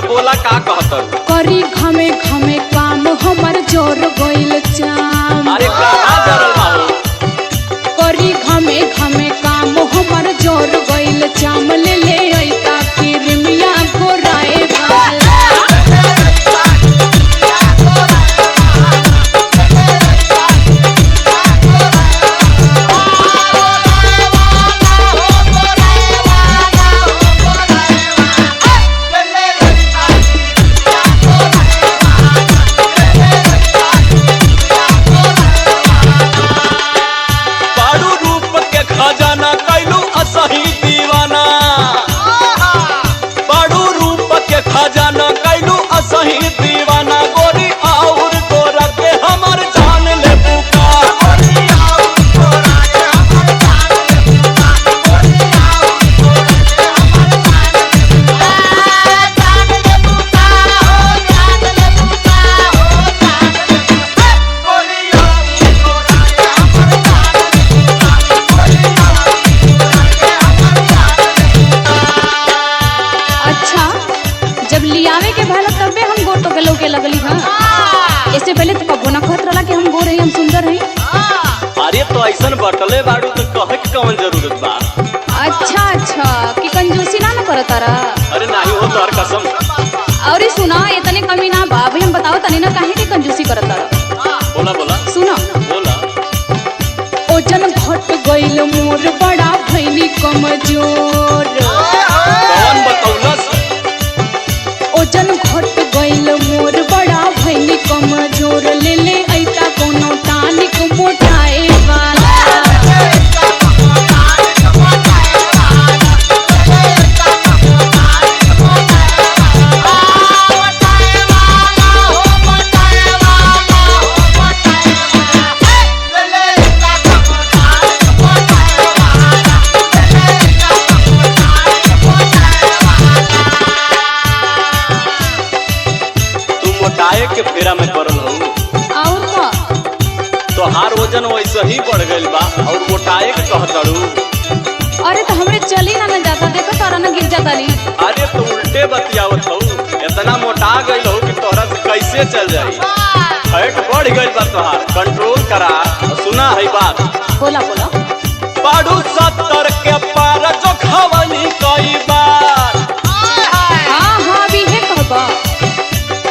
बोला का कहत करी घमे घमे काम हमर जोर गइल चाम। अरे कहाँ जरल बाबू करी घमे घमे काम हमर जोर गइल चाम। ले ले ऐता किरमिया गोराए वाला। खजाना कैलू असही दीवाना गोरी और गोरा के हमर जान ले बुका। जब लियावे के भला तबे हम गोर तो गलो के लगली। हां इससे पहले तो कबो ना कहत रहला कि हम गोर हई हम सुंदर हई। अरे तो ऐसन बटले बाड़ू तो कहे के कौन जरूरत बा। अच्छा कि कंजूसी ना करत रहा। अरे नहीं हो तोहर कसम। और सुना इतने कमी ना बा भाई हम बताओ तनी ना काहे के कंजूसी करत रहा। बोला बोला सुना बोला। ओजन घट गइल मोर बड़ा भइनी कमजोर। कौन बतौलस? ओजन घट गइल मोर बड़ा भइनी कमजोर। ले ले ऐता कोनो टानिक मोटाए वाला। के फेरा में पड़ल हो और का तोहार वजन वैसे ही बढ़ गइल बा और मोटाए के कहतड़ू। अरे तो हमरे चली ना जाता देखो तारा ना गिर जाता ली। अरे तो उल्टे बतियावत हो इतना मोटा गइल हो कि तोहरा से कैसे चल जाई। फैट बढ़ गइल बा तोहार कंट्रोल करा। सुना है बात बोला बोला। बाड़ू 70 के पार जो खवनी कई बार। हां भी है कहबा।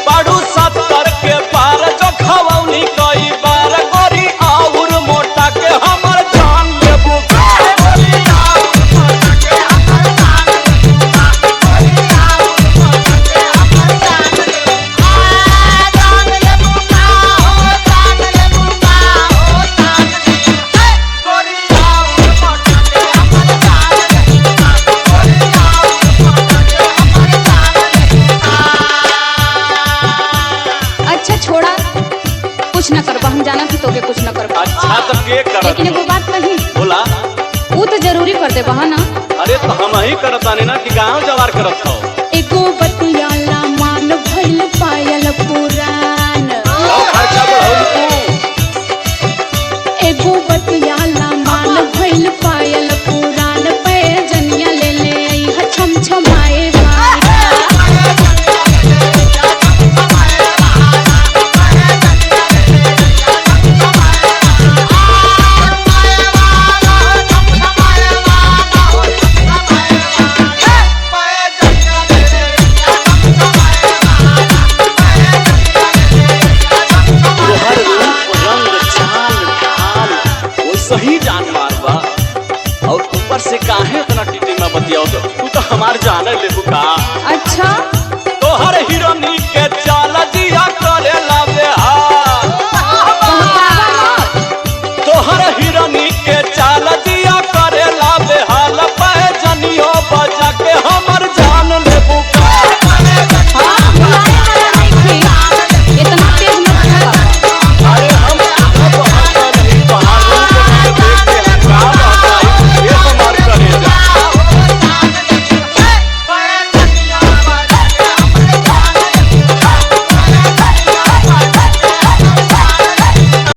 बाड़ू 70 के पार जो खवनी कई बार गोरी और मोटा के हमर जान ले बुका। अच्छा छोड़ा कुछ न करबा हम जाना थी तो के कुछ न करबा। अच्छा तो के कर लेकिन एगो बात कही बोला। वो तो जरूरी कर दे बहा ना। अरे तो हम ही करतानी ना कि गांव जवार करत हो। एगो बतियाला मान भइल पायल पुरान। खर्चा बढ़ाऊ तू। एगो बतियाला मान भइल पायल पुरान। पे जनिया ले ले आई छम छमाए वाला। सही जान मार बा और ऊपर से काहे इतना टिटिमा बतियाओ। तू तो हमार जाने ले